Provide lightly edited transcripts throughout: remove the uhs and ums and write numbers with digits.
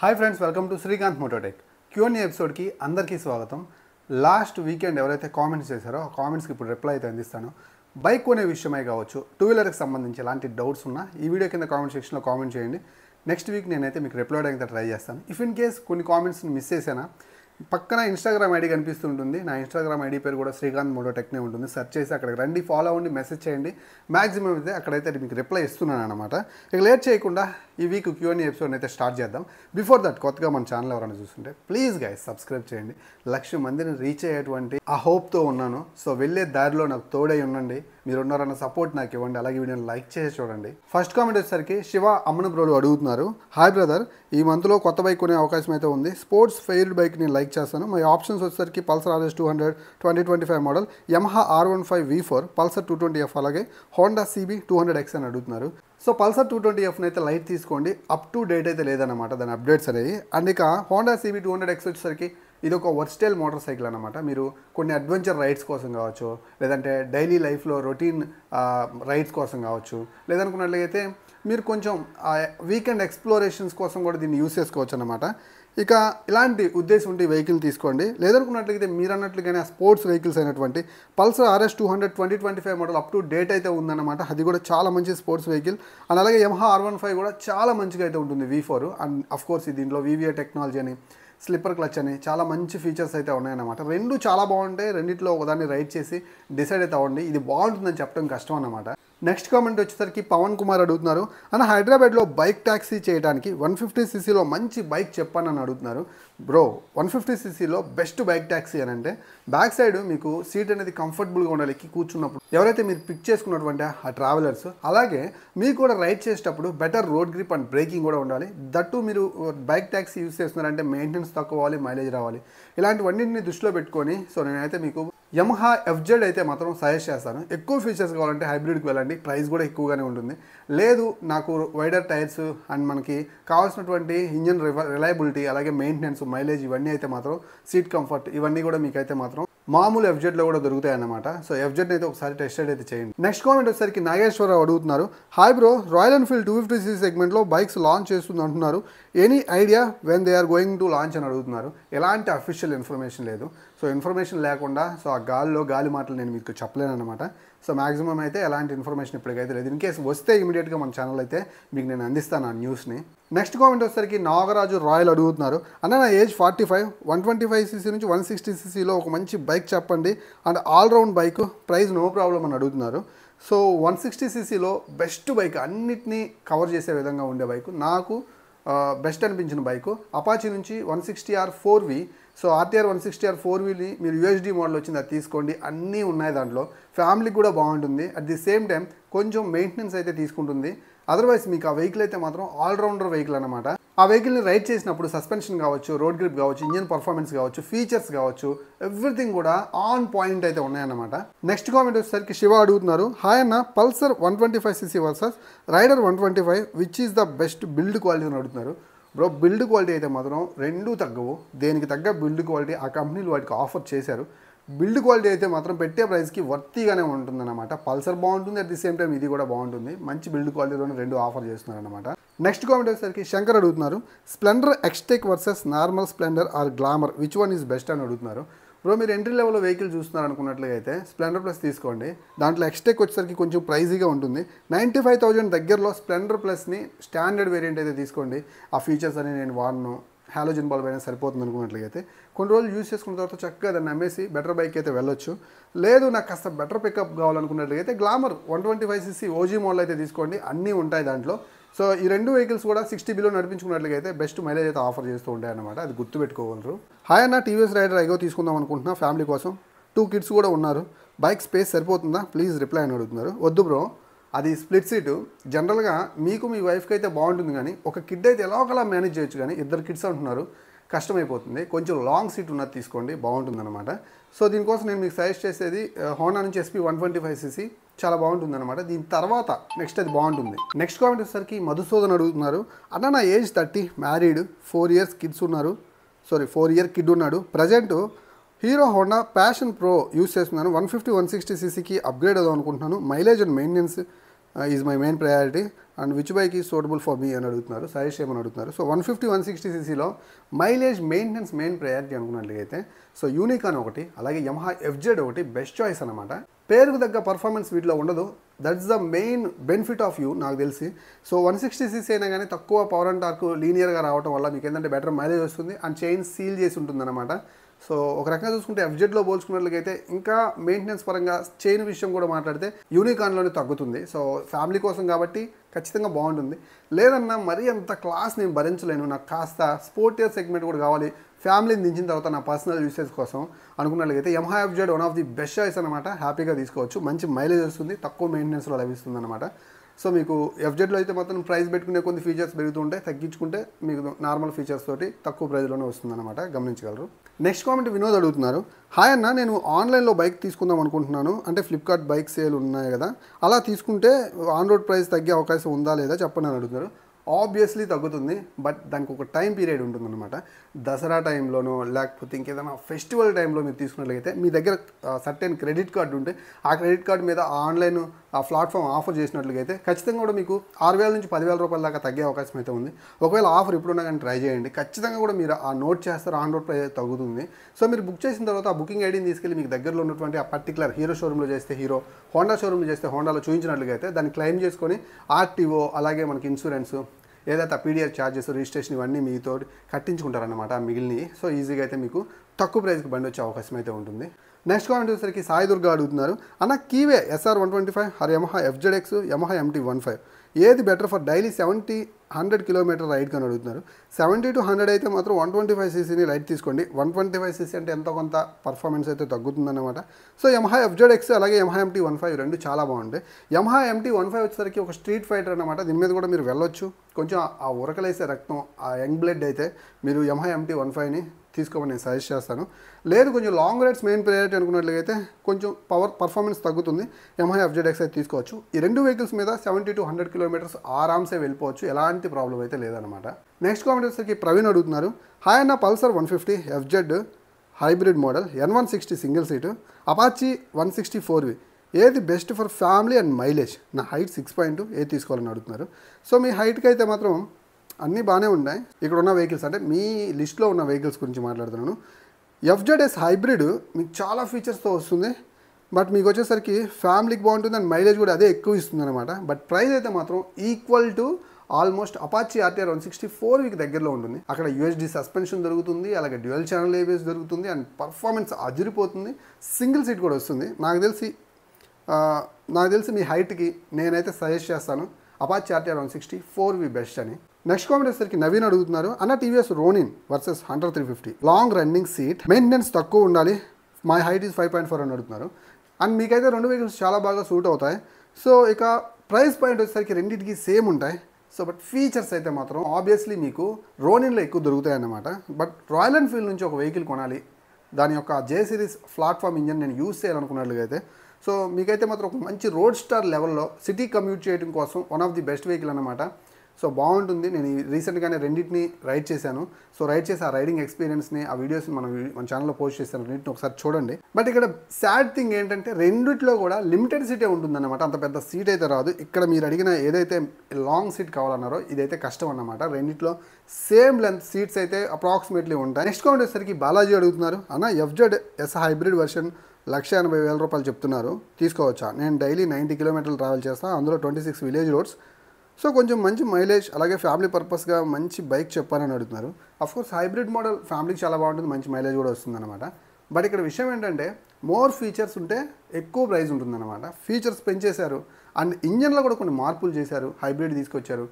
Hi friends, welcome to Srikanth Mototech Q&A ఎపిసోడ్కి అందరికీ స్వాగతం. Last weekend ఎవరైతే కామెంట్స్ చేశారో ఆ కామెంట్స్కి ఇప్పుడు రిప్లై అయితే అందిస్తాను. బైక్ కొనే విషయమై కావచ్చు, టూ వీలర్కి సంబంధించి ఎలాంటి డౌట్స్ ఉన్నా ఈ వీడియో కింద కామెంట్ సెక్షన్లో కామెంట్ చేయండి. నెక్స్ట్ వీక్ నేనైతే మీకు రిప్లై అయ్యేంత ట్రై చేస్తాను. ఇఫ్ ఇన్ కేస్ కొన్ని కామెంట్స్ని మిస్ చేశానా, పక్కన ఇన్స్టాగ్రామ్ ఐడి కనిపిస్తుంటుంది. నా ఇన్స్టాగ్రామ్ ఐడి పేరు కూడా శ్రీకాంత్ మోటోటెక్నే ఉంటుంది. సెర్చ్ చేసి అక్కడికి రండి, ఫాలో అవ్వండి, మెసేజ్ చేయండి. మ్యాక్సిమం అయితే అక్కడైతే మీకు రిప్లై ఇస్తున్నాను అనమాట. ఇక లేట్ చేయకుండా ఈ వీక్ Q&A ఎపిసోడ్ అయితే స్టార్ట్ చేద్దాం. బిఫోర్ దట్ కొత్తగా మన ఛానల్ ఎవరైనా చూస్తుంటే ప్లీజ్ గైస్ సబ్స్క్రైబ్ చేయండి. 1,00,000 మందిని రీచ్ అయ్యేటువంటి ఆ హోప్తో ఉన్నాను. సో వెళ్ళే దారిలో నాకు తోడై ఉండండి. మీరు ఉన్నారన్న సపోర్ట్ నాకు ఇవ్వండి. అలాగే వీడియోని లైక్ చేసి చూడండి. ఫస్ట్ కామెంట్ వచ్చేసరికి శివ అమ్మన బ్రోలు అడుగుతున్నారు. హాయ్ బ్రదర్, ఈ మంత్లో కొత్త బైక్ కొనే అవకాశం అయితే ఉంది. స్పోర్ట్స్ ఫెయిర్డ్ బైక్ నేను లైక్ చేస్తాను. మై ఆప్షన్స్ వచ్చేసరికి Pulsar RS 200 2025 model, Yamaha R15 V4, Pulsar 220F, అలాగే హోండా CB 200X అని అడుగుతున్నారు. సో పల్సర్ 220Fని అయితే లైట్ తీసుకోండి. అప్ టు డేట్ అయితే లేదన్నమాట దాని అప్డేట్స్ అనేవి. అండ్ ఇక హోండా CB 200X వచ్చేసరికి ఇది ఒక వర్స్టైల్ మోటార్ సైకిల్ అనమాట. మీరు కొన్ని అడ్వెంచర్ రైడ్స్ కోసం కావచ్చు, లేదంటే డైలీ లైఫ్లో రొటీన్ రైడ్స్ కోసం కావచ్చు, లేదనుకున్నట్లయితే మీరు కొంచెం వీకెండ్ ఎక్స్ప్లోరేషన్స్ కోసం కూడా దీన్ని యూస్ చేసుకోవచ్చు అనమాట. ఇక ఇలాంటి ఉద్దేశం ఉంటే వెహికల్ తీసుకోండి. లేదనుకున్నట్లయితే మీరు అన్నట్లుగానే ఆ స్పోర్ట్స్ వెహికల్స్ అయినటువంటి Pulsar RS 200 2025 model up to date అయితే ఉందన్నమాట. అది కూడా చాలా మంచి స్పోర్ట్స్ వెహికల్. అండ్ అలాగే Yamaha R15 కూడా చాలా మంచిగా అయితే ఉంటుంది V4. అండ్ అఫ్ కోర్స్ దీంట్లో VVA టెక్నాలజీ అని, స్లిప్పర్ క్లచ్ అని చాలా మంచి ఫీచర్స్ అయితే ఉన్నాయన్నమాట. రెండు చాలా బాగుంటాయి. రెండిట్లో ఒకదాన్ని రైడ్ చేసి డిసైడ్ అయితే అవ్వండి. ఇది బాగుంటుందని చెప్పడం కష్టం అన్నమాట. నెక్స్ట్ కామెంట్ వచ్చేసరికి పవన్ కుమార్ అడుగుతున్నారు. అన్న హైదరాబాద్లో బైక్ ట్యాక్సీ చేయడానికి 150cc మంచి బైక్ చెప్పాను అని అడుగుతున్నారు. Bro, 150cc best bike taxi అని అంటే బ్యాక్ సైడ్ మీకు సీట్ అనేది కంఫర్టబుల్గా ఉండాలి. ఎక్కి కూర్చున్నప్పుడు ఎవరైతే మీరు పిక్ చేసుకున్నటువంటి ఆ ట్రావెలర్స్, అలాగే మీకు కూడా రైడ్ చేసేటప్పుడు better road grip and breaking కూడా ఉండాలి. దట్టు మీరు బైక్ ట్యాక్సీ యూస్ చేస్తున్నారంటే మెయింటెనెన్స్ తక్కువ అవ్వాలి, మైలేజ్ రావాలి. ఇలాంటివన్నింటిని దృష్టిలో పెట్టుకొని సో నేనైతే మీకు Yamaha FZ అయితే మాత్రం సజెస్ట్ చేస్తాను. ఎక్కువ ఫీచర్స్ కావాలంటే హైబ్రిడ్కి వెళ్ళండి. ప్రైస్ కూడా ఎక్కువగానే ఉంటుంది. లేదు నాకు వైడర్ టైర్స్ అండ్ మనకి కావాల్సినటువంటి ఇంజన్ రిలయబిలిటీ, అలాగే మెయింటెనెన్స్, మైలేజ్ ఇవన్నీ అయితే మాత్రం, సీట్ కంఫర్ట్ ఇవన్నీ కూడా మీకైతే మాత్రం మామూలు FZలో కూడా దొరుకుతాయి అన్నమాట. సో FZని అయితే ఒకసారి టెస్ట్ రైడ్ అయితే చేయండి. నెక్స్ట్ కామెంట్ వచ్చేసరికి నాగేశ్వరరావు అడుగుతున్నారు. Hi bro, royal Enfield 250cc సెగ్మెంట్లో బైక్స్ లాంచ్ చేస్తుంది అంటున్నారు. Any idea when they are going to launch అని అడుగుతున్నారు. ఎలాంటి అఫీషియల్ ఇన్ఫర్మేషన్ లేదు. సో ఇన్ఫర్మేషన్ లేకుండా సో ఆ గాలి మాటలు నేను మీకు చెప్పలేను అనమాట. సో మ్యాక్సిమం అయితే ఎలాంటి ఇన్ఫర్మేషన్ ఇప్పటికైతే లేదు. ఇన్ కేసు వస్తే ఇమీడియట్గా మన ఛానల్ అయితే మీకు నేను అందిస్తాను ఆ న్యూస్ని. నెక్స్ట్ కామెంట్ వచ్చేసరికి నాగరాజు రాయల్ అడుగుతున్నారు. అన్న నా ఏజ్ 45, 125cc నుంచి 160cc ఒక మంచి బైక్ చెప్పండి and all round bike, price no problem అని అడుగుతున్నారు. సో 160cc బెస్ట్ బైక్, అన్నిటినీ కవర్ చేసే విధంగా ఉండే బైక్, నాకు బెస్ట్ అనిపించిన బైకు అపాచీ నుంచి 160R 4V. So RTR 160R 4Vని మీరు USD మోడల్ వచ్చింది, అది తీసుకోండి. అన్నీ ఉన్నాయి దాంట్లో. ఫ్యామిలీకి కూడా బాగుంటుంది. అట్ ది సేమ్ టైం కొంచెం మెయింటెనెన్స్ అయితే తీసుకుంటుంది. అదర్వైజ్ మీకు ఆ వెహికల్ అయితే మాత్రం ఆల్రౌండర్ వెహికల్ అనమాట. ఆ వెహికల్ని రైడ్ చేసినప్పుడు సస్పెన్షన్ కావచ్చు, రోడ్ గ్రిప్ కావచ్చు, ఇంజన్ పర్ఫార్మెన్స్ కావచ్చు, ఫీచర్స్ కావచ్చు, ఎవ్రీథింగ్ కూడా ఆన్ పాయింట్ అయితే ఉన్నాయన్నమాట. నెక్స్ట్ కామెంట్ వచ్చేసరికి శివ అడుగుతున్నారు. హాయ్ అన్న, Pulsar 125cc versus Raider 125 which is the best build quality అని అడుగుతున్నారు. బ్రో, బిల్డ్ క్వాలిటీ అయితే మాత్రం రెండూ తగ్గవు. దేనికి తగ్గ బిల్డ్ క్వాలిటీ ఆ కంపెనీలు వాటికి ఆఫర్ చేశారు. బిల్డ్ క్వాలిటీ అయితే మాత్రం పెట్టే ప్రైస్కి వర్తీగానే ఉంటుందన్నమాట. పల్సర్ బాగుంటుంది, అట్ ది సేమ్ టైం ఇది కూడా బాగుంటుంది. మంచి బిల్డ్ క్వాలిటీలోనే రెండు ఆఫర్ చేస్తున్నారన్నమాట. నెక్స్ట్ కామెంట్ వచ్చేసరికి శంకర్ అడుగుతున్నారు. Splendor Xtec versus normal Splendor or Glamour which one is best అని అడుగుతున్నారు. బ్రో, మీరు ఎంట్రీ లెవెల్లో వెహికల్ చూస్తున్నారు అనుకున్నట్లయితే స్ప్లెండర్ ప్లస్ తీసుకోండి. దాంట్లో ఎక్స్టెక్ వచ్చేసరికి కొంచెం ప్రైజీగా ఉంటుంది. 95,000 దగ్గరలో స్ప్లెండర్ ప్లస్ని స్టాండర్డ్ వేరియంట్ అయితే తీసుకోండి. ఆ ఫీచర్స్ అని నేను వాడను, హాలోజన్ బల్బ్ అయినా సరిపోతుంది అనుకున్నట్లయితే కొన్ని రోజులు యూజ్ చేసుకున్న తర్వాత చక్కగా దాన్ని అమ్మేసి బెటర్ బైక్ అయితే వెళ్ళొచ్చు. లేదు నాకు కాస్త బెటర్ పికప్ కావాలనుకున్నట్లయితే గ్లామర్ 125cc OG మోడల్ అయితే తీసుకోండి. అన్నీ ఉంటాయి దాంట్లో. సో ఈ రెండు వెహికల్స్ కూడా 60 బిలో నడిపించుకున్నట్లయితే బెస్ట్ మైలేజ్ అయితే ఆఫర్ చేస్తూ ఉంటాయి అన్నమాట. అది గుర్తుపెట్టుకోగలరు. హాయ్ అన్న, TVS రైడర్ ఐగో తీసుకుందాం అనుకుంటున్నా ఫ్యామిలీ కోసం. 2 kids కూడా ఉన్నారు. బైక్ స్పేస్ సరిపోతుందా ప్లీజ్ రిప్లై అని అడుగుతున్నారు. వద్దు బ్రో, అది స్ప్లిట్ సీటు. జనరల్గా మీకు మీ వైఫ్కి అయితే బాగుంటుంది, కానీ ఒక కిడ్ అయితే ఎలా ఒకలా మేనేజ్ చేయొచ్చు, కానీ 2 kids అంటున్నారు, కష్టమైపోతుంది. కొంచెం లాంగ్ సీట్ ఉన్నది తీసుకోండి, బాగుంటుందన్నమాట. సో దీనికోసం నేను మీకు సజెస్ట్ చేసేది హోండా నుంచి SP 125cc చాలా బాగుంటుంది అనమాట. దీని తర్వాత నెక్స్ట్ అది బాగుంటుంది. నెక్స్ట్ కామెంట్ వచ్చేసరికి మధుసూదన్ అడుగుతున్నారు. అన్న నా ఏజ్ 30, మ్యారీడ్, 4 years కిడ్స్ ఉన్నారు. 4 year కిడ్ ఉన్నాడు. Present hero Honda passion pro use చేస్తున్నాను. 150 160cc అప్గ్రేడ్ అవుదాం అనుకుంటున్నాను. Mileage and maintenance is my main priority and which bike is suitable for me అని అడుగుతున్నారు, సజెస్ట్ చేయమని అడుగుతున్నారు. So 150-160cc mileage maintenance main priority అనుకున్నట్లయితే so unicorn ఒకటి, అలాగే యమహా FZ ఒకటి బెస్ట్ చాయిస్ అనమాట. పేరుకు తగ్గ పర్ఫార్మెన్స్ వీటిలో ఉండదు, that's the main benefit of you నాకు తెలిసి. సో 160cc అయినా కానీ తక్కువ పవర్ అండ్ టార్క్ లీనియర్గా రావడం వల్ల మీకు ఏంటంటే బెటర్ మైలేజ్ వస్తుంది అండ్ చైన్ సీల్ చేసి ఉంటుంది అనమాట. సో ఒక రకంగా చూసుకుంటే FZలో పోల్చుకున్నట్లయితే ఇంకా మెయింటెనెన్స్ పరంగా చైన్ విషయం కూడా మాట్లాడితే యూనికాన్లోనే తగ్గుతుంది. సో ఫ్యామిలీ కోసం కాబట్టి ఖచ్చితంగా బాగుంటుంది. లేదన్నా మరీ అంత క్లాస్ నేను భరించలేను, నాకు కాస్త స్పోర్టియర్ సెగ్మెంట్ కూడా కావాలి, ఫ్యామిలీని దించిన తర్వాత నా పర్సనల్ యూసేజ్ కోసం అనుకున్నట్లయితే Yamaha FZ one of the best choice అనమాట. హ్యాపీగా తీసుకోవచ్చు, మంచి మైలేజ్ వస్తుంది, తక్కువ మెయింటెనెన్స్లో లభిస్తుంది అనమాట. సో మీకు FZలో అయితే మొత్తం ప్రైస్ పెట్టుకునే కొన్ని ఫీచర్స్ పెరుగుతుంటాయి, తగ్గించుకుంటే మీకు నార్మల్ ఫీచర్స్ తోటి తక్కువ ప్రైస్లోనే వస్తుంది అనమాట, గమనించగలరు. నెక్స్ట్ కామెంట్ వినోద్ అడుగుతున్నారు, హాయ్ అన్న, నేను ఆన్లైన్లో బైక్ తీసుకుందాం అనుకుంటున్నాను, అంటే ఫ్లిప్కార్ట్ బైక్ సేల్ ఉన్నాయి కదా, అలా తీసుకుంటే ఆన్ రోడ్ ప్రైస్ తగ్గే అవకాశం ఉందా లేదా చెప్పండి అని అడుగుతున్నారు. ఆబ్వియస్లీ తగ్గుతుంది, బట్ దానికి ఒక టైం పీరియడ్ ఉంటుందన్నమాట. దసరా టైంలోనో లేకపోతే ఇంకేదైనా ఫెస్టివల్ టైంలో మీరు తీసుకున్నట్లయితే మీ దగ్గర సర్టెన్ క్రెడిట్ కార్డు ఉంటే ఆ క్రెడిట్ కార్డు మీద ఆన్లైన్ ఆ ప్లాట్ఫామ్ ఆఫర్ చేసినట్లయితే ఖచ్చితంగా కూడా మీకు 6,000 నుంచి 10,000 రూపాయల దాకా తగ్గే అవకాశం అయితే ఉంది. ఒకవేళ ఆఫర్ ఇప్పుడున్నా కానీ ట్రై చేయండి, ఖచ్చితంగా కూడా మీరు ఆ నోట్ చేస్తారు, ఆన్ రోడ్ ప్రైస్ తగ్గుతుంది. సో మీరు బుక్ చేసిన తర్వాత ఆ బుకింగ్ ఐడిని తీసుకెళ్ళి మీకు దగ్గరలో ఉన్నటువంటి ఆ పర్టికులర్ హీరో షోరూంలో చేస్తే హీరో, హోండా షోరూంలో చేస్తే హోండాలో చూపించినట్లుగా అయితే దాన్ని క్లెయిమ్ చేసుకొని ఆర్టీఓ అలాగే మనకి ఇన్సూరెన్స్ ఏదైతే పీడిఆర్ ఛార్జెస్ రిజిస్ట్రేషన్ ఇవన్నీ మీతో కట్టించుకుంటారన్నమాట మిగిలినవి. సో ఈజీగా అయితే మీకు తక్కువ ప్రైస్కి బండి వచ్చే అవకాశం అయితే ఉంటుంది. నెక్స్ట్ కామెంట్ వచ్చేసరికి సాయి దుర్గా అడుగుతున్నారు, అన్న Keeway SR 125 or Yamaha FZX, Yamaha MT-15 ఏది బెటర్ ఫర్ డైలీ 70-100 కిలోమీటర్ రైడ్కి అని అడుగుతున్నారు. 70-100 అయితే మాత్రం 125cc రైడ్ తీసుకోండి. 125cc అంటే ఎంతో కొంత పర్ఫార్మెన్స్ అయితే తగ్గుతుందన్నమాట. సో యమహా FZX అలాగే యమహా MT-15 రెండు చాలా బాగుంటాయి. యమహా MT-15 వచ్చేసరికి ఒక స్ట్రీట్ ఫైటర్ అనమాట, దీని మీద కూడా మీరు వెళ్ళొచ్చు. కొంచెం ఆ ఉరకలేసే రక్తం, ఆ యంగ్ బ్లడ్ అయితే మీరు యమహా MT-15ని తీసుకోమని నేను సజెస్ట్ చేస్తాను. లేదు కొంచెం లాంగ్ రైడ్స్ మెయిన్ ప్రయారిటీ అనుకున్నట్లయితే కొంచెం పర్ఫార్మెన్స్ తగ్గుతుంది, యమహా FZX అయితే తీసుకోవచ్చు. ఈ రెండు వెహికల్స్ మీద 70-100 కిలోమీటర్స్ ఆరామ్సే వెళ్ళిపోవచ్చు, ఎలాంటి ప్రాబ్లం అయితే లేదనమాట. నెక్స్ట్ కామెంట్ వచ్చేసరికి ప్రవీణ్ అడుగుతున్నారు, హాయ్ అన్న, Pulsar 150 FZ hybrid model, N160 single seat, Apache 164V ఏది best for family and mileage, నా హైట్ 6.2 ఏది తీసుకోవాలని అడుగుతున్నారు. సో మీ హైట్కి అయితే మాత్రం అన్నీ బాగానే ఉన్నాయి. ఇక్కడ ఉన్న వెహికల్స్ అంటే మీ లిస్ట్లో ఉన్న వెహికల్స్ గురించి మాట్లాడుతున్నాను. FZS హైబ్రిడ్ మీకు చాలా ఫీచర్స్తో వస్తుంది, బట్ మీకు వచ్చేసరికి ఫ్యామిలీకి బాగుంటుంది అండ్ మైలేజ్ కూడా అదే ఎక్కువ ఇస్తుంది అనమాట. బట్ ప్రైస్ అయితే మాత్రం equal to almost Apache RTR 164 దగ్గరలో ఉంటుంది. అక్కడ USD సస్పెన్షన్ దొరుకుతుంది, అలాగే డ్యూయల్ ఛానల్ ABS దొరుకుతుంది అండ్ పర్ఫార్మెన్స్ అదిరిపోతుంది, సింగిల్ సీట్ కూడా వస్తుంది. నాకు తెలిసి మీ హైట్కి నేనైతే సజెస్ట్ చేస్తాను అపాచీ RTR 164V బెస్ట్ అని. నెక్స్ట్ కామెంట్ వచ్చేసరికి నవీన్ అడుగుతున్నారు, అన్న TVS Ronin versus Hunter 350 long running seat, maintenance తక్కువ ఉండాలి, మై హైట్ ఈజ్ 5.4 అని అడుగుతున్నారు. అండ్ మీకైతే రెండు వెహికల్స్ చాలా బాగా సూట్ అవుతాయి. సో ఇక ప్రైస్ పాయింట్ వచ్చేసరికి రెండింటికి సేమ్ ఉంటాయి. సో బట్ ఫీచర్స్ అయితే మాత్రం ఆబ్వియస్లీ మీకు రోనిన్లో ఎక్కువ దొరుకుతాయి అన్నమాట. బట్ రాయల్ ఎన్ఫీల్డ్ నుంచి ఒక వెహికల్ కొనాలి, దాని యొక్క J సిరీస్ ప్లాట్ఫామ్ ఇంజన్ నేను యూజ్ చేయాలనుకున్నట్లుగా అయితే సో మీకైతే మాత్రం ఒక మంచి రోడ్ స్టార్ లెవెల్లో సిటీ కమ్యూట్ చేయడం కోసం one of the best vehicle అన్నమాట. సో బాగుంటుంది. నేను రీసెంట్గానే రెండింటిని రైడ్ చేశాను. సో రైడ్ చేసి ఆ రైడింగ్ ఎక్స్పీరియన్స్ని ఆ వీడియోస్ని మన ఛానల్లో పోస్ట్ చేశాను, రెండింటిని ఒకసారి చూడండి. బట్ ఇక్కడ సాడ్ థింగ్ ఏంటంటే రెండిట్లో కూడా లిమిటెడ్ సీటే ఉంటుందన్నమాట, అంత పెద్ద సీట్ అయితే రాదు. ఇక్కడ మీరు అడిగిన ఏదైతే లాంగ్ సీట్ కావాలన్నారో ఇదైతే కష్టం అన్నమాట. రెండిట్లో సేమ్ లెంత్ సీట్స్ అయితే అప్రాక్సిమేట్లీ ఉంటాయి. నెక్స్ట్ కామెంట్ వచ్చేసరికి బాలాజీ అడుగుతున్నారు, అన్న FZS హైబ్రిడ్ వర్షన్ 1,80,000 రూపాయలు చెప్తున్నారు, తీసుకోవచ్చా? నేను డైలీ 90 కిలోమీటర్లు ట్రావెల్ చేస్తాను, అందులో 26 విలేజ్ రోడ్స్. సో కొంచెం మంచి మైలేజ్ అలాగే ఫ్యామిలీ పర్పస్గా మంచి బైక్ చెప్పాలని అడుగుతున్నారు. అఫ్కోర్స్ హైబ్రిడ్ మోడల్ ఫ్యామిలీకి చాలా బాగుంటుంది, మంచి మైలేజ్ కూడా వస్తుందన్నమాట. బట్ ఇక్కడ విషయం ఏంటంటే మోర్ ఫీచర్స్ ఉంటే ఎక్కువ ప్రైస్ ఉంటుందన్నమాట. ఫీచర్స్ పెంచేశారు అండ్ ఇంజన్లో కూడా కొన్ని మార్పులు చేశారు, హైబ్రిడ్ తీసుకొచ్చారు.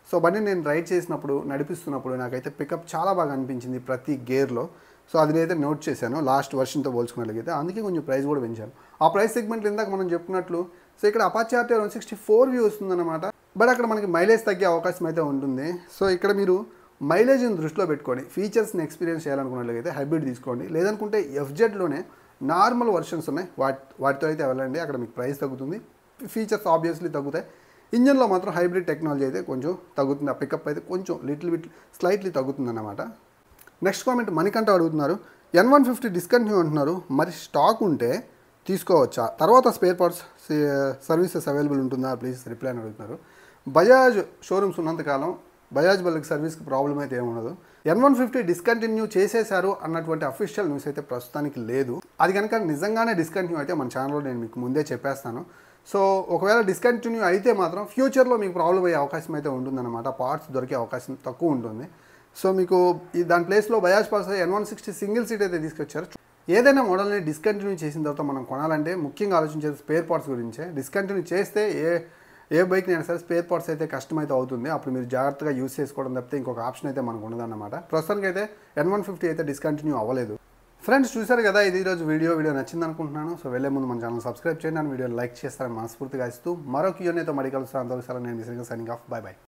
సో బండి నేను రైడ్ చేసినప్పుడు నడిపిస్తున్నప్పుడు నాకైతే పికప్ చాలా బాగా అనిపించింది ప్రతి గేర్లో. సో అది నేనైతే నోట్ చేశాను లాస్ట్ వర్షన్తో పోల్చుకున్నట్లయితే, అందుకే కొంచెం ప్రైస్ కూడా పెంచాను. ఆ ప్రైస్ సెగ్మెంట్లో ఇందాక మనం చెప్పుకున్నట్లు సో ఇక్కడ అపాచీ RTR 164V వస్తుందన్నమాట. బట్ అక్కడ మనకి మైలేజ్ తగ్గే అవకాశం అయితే ఉంటుంది. సో ఇక్కడ మీరు మైలేజ్ని దృష్టిలో పెట్టుకొని ఫీచర్స్ని ఎక్స్పీరియన్స్ చేయాలనుకున్నట్లయితే హైబ్రిడ్ తీసుకోండి. లేదనుకుంటే FZలోనే నార్మల్ వర్షన్స్ ఉన్నాయి, వాటితో అయితే వెళ్ళండి, అక్కడ మీకు ప్రైస్ తగ్గుతుంది, ఫీచర్స్ ఆబ్వియస్లీ తగ్గుతాయి. ఇంజన్లో మాత్రం హైబ్రిడ్ టెక్నాలజీ అయితే కొంచెం తగ్గుతుంది, ఆ పికప్ అయితే కొంచెం స్లైట్లీ తగ్గుతుంది అన్నమాట. నెక్స్ట్ కామెంట్ మణికంఠ అడుగుతున్నారు, N150 డిస్కంటిన్యూ అంటున్నారు, మరి స్టాక్ ఉంటే తీసుకోవచ్చా, తర్వాత స్పేర్ పార్ట్స్ సర్వీసెస్ అవైలబుల్ ఉంటుందా ప్లీజ్ రిప్లై అని అడుగుతున్నారు. బజాజ్ షోరూమ్స్ ఉన్నంతకాలం బజాజ్ వాళ్ళకి సర్వీస్కి ప్రాబ్లం అయితే ఏముండదు. N150 డిస్కంటిన్యూ చేసేశారు అన్నటువంటి అఫీషియల్ న్యూస్ అయితే ప్రస్తుతానికి లేదు. అది కనుక నిజంగానే డిస్కంటిన్యూ అయితే మన ఛానల్లో నేను మీకు ముందే చెప్పేస్తాను. సో ఒకవేళ డిస్కంటిన్యూ అయితే మాత్రం ఫ్యూచర్లో మీకు ప్రాబ్లం అయ్యే అవకాశం అయితే ఉంటుందన్నమాట. పార్ట్స్ దొరికే అవకాశం తక్కువ ఉంటుంది. సో మీకు దాని ప్లేస్లో Bajaj Pulsar N160 single seat అయితే తీసుకొచ్చారు. ఏదైనా మోడల్ని డిస్కంటిన్యూ చేసిన తర్వాత మనం కొనాలంటే ముఖ్యంగా ఆలోచించేది స్పేర్ పార్ట్స్ గురించే. డిస్కంటిన్యూ చేస్తే ఏ బైక్ అయినా సరే స్పేర్ పార్ట్స్ అయితే కష్టమైతే అవుతుంది. అప్పుడు మీరు జాగ్రత్తగా యూస్ చేసుకోవడం తప్పితే ఇంకొక ఆప్షన్ అయితే మనకు ఉండదన్నమాట. ప్రస్తుతానికి అయితే N150 అయితే డిస్కంటిన్యూ అవ్వలేదు. ఫ్రెండ్స్ చూసారు కదా, ఇది ఈరోజు వీడియో నచ్చింది అనుకుంటున్నాను. సో వెళ్ళే ముందు మన ఛానల్ సబ్స్క్రైబ్ చేయండి, వీడియోని లైక్ చేస్తారని మనస్ఫూర్తిగా ఇస్తూ మరో Q&Aతో మళ్ళీ కలుస్తాను. అంతవరకు నేను సైనింగ్ ఆఫ్. By by.